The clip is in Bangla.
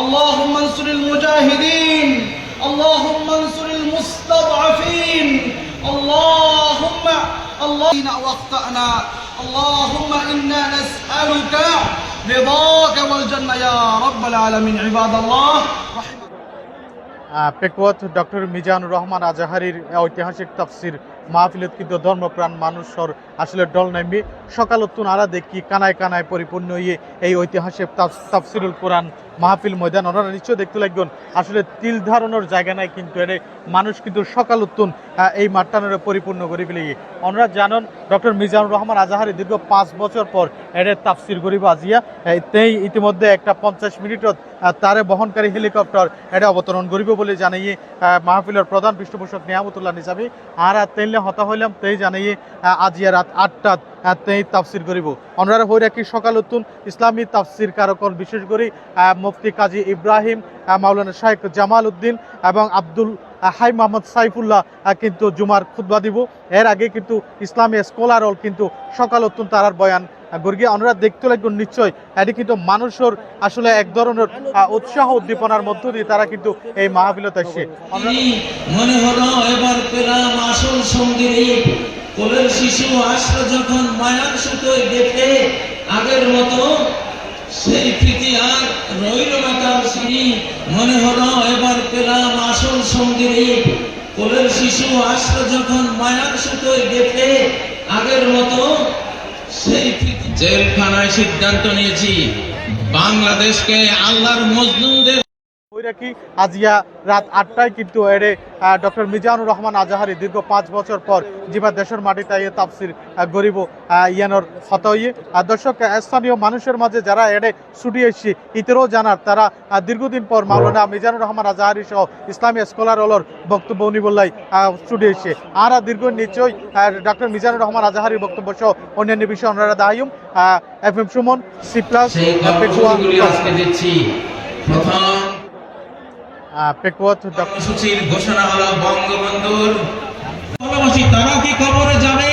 اللهم انصر المجاهدين اللهم انصر المستضعفين اللهم واخطأنا اللهم إنا نسألك رضاك والجنة يا رب العالمين عباد الله পেকুয়াত ডক্টর মিজানুর রহমান আজাহারির ঐতিহাসিক তাফসির মাহফিলত কিন্তু ধর্মপ্রাণ মানুষের আসলে ডল নামি সকালতুন আরা দেখি কানায় কানায় পরিপূর্ণ হয়ে এই ঐতিহাসিক তাফসিরুল কোরআন মাহফিল ময়দান ওনারা নিশ্চয় দেখতে লাগবেন আসলে তিল ধারণের জায়গা নাই কিন্তু এর মানুষ কিন্তু সকালতুন এই মাঠটানের পরিপূর্ণ করে ফেলে ওনারা জানেন ডক্টর মিজানুর রহমান আজাহারি দীর্ঘ 5 বছর পর এর তাফসির গরিব আজিয়া তেই ইতিমধ্যে একটা 50 মিনিটত তারে বহনকারী হেলিকপ্টার এটা অবতরণ করিব বলে জানাইয়ে মাহফিলের প্রধান পৃষ্ঠপোষক নিয়ামতুল্লাহ নিজামী আর তেইলে হতা হইলাম তেই জানাইয়ে আজিয়া রাত 8টাত তেই তাফসির করিব ওনারা হয়ে রাখি সকালতুন ইসলামী তাফসির কারকল বিশেষ করে মুফতি কাজী ইব্রাহিম মাওলানা শাইখ জামাল উদ্দিন এবং আব্দুল হাই মোহাম্মদ সাইফুল্লাহ কিন্তু জুমার খুতবা দিব এর আগে কিন্তু ইসলামী স্কলারল কিন্তু সকালতুন তারার বয়ান গর্গিয়া ওনারা দেখতে লাগবেন নিশ্চয় এটি কিন্তু মানুষের আসলে এক ধরনের উৎসাহ উদ্দীপনার মধ্য দিয়ে তারা কিন্তু এই মাহফিলতে আসছে মনে হলো এবার পেলাম আসল সঙ্গী কোলের শিশু আসলো যখন মায়ার সুতোয় দেখে আগের মতো সেই প্রীতি আর রইল না তার সিঁড়ি মনে হলো এবার পেলাম আসল সঙ্গী কোলের শিশু আসলো যখন মায়ার সুতোয় দেখে আগের মতো সেই জেলখানায় সিদ্ধান্ত নিয়েছি বাংলাদেশকে আল্লাহর মজলুমদের রাখি আজিয়া রাত 8টায় কিন্তু এরে ডক্টর মিজানুর রহমান আজাহারি দীর্ঘ 5 বছর পর জিবা দেশের মাটিতে তাফসির গরিব ইয়ানোর হতইয়ে দর্শক স্থানীয় মানুষের মাঝে যারা এড়ে ছুটি এসছে ইতেরও জানার তারা দীর্ঘদিন পর মাওলানা মিজানুর রহমান আজাহারি সহ ইসলামী স্কলার হলর বক্তব্য উনি বললাই ছুটি এসছে আর দীর্ঘ নিশ্চয়ই ডক্টর মিজানুর রহমান আজাহারির বক্তব্য সহ অন্যান্য বিষয়ে ওনারা দায়ুম FM সুমন C+ পেকুয়াত সূচির ঘোষণা হলো বঙ্গবন্ধুর ভালোবাসি তারা কি কবরে যাবে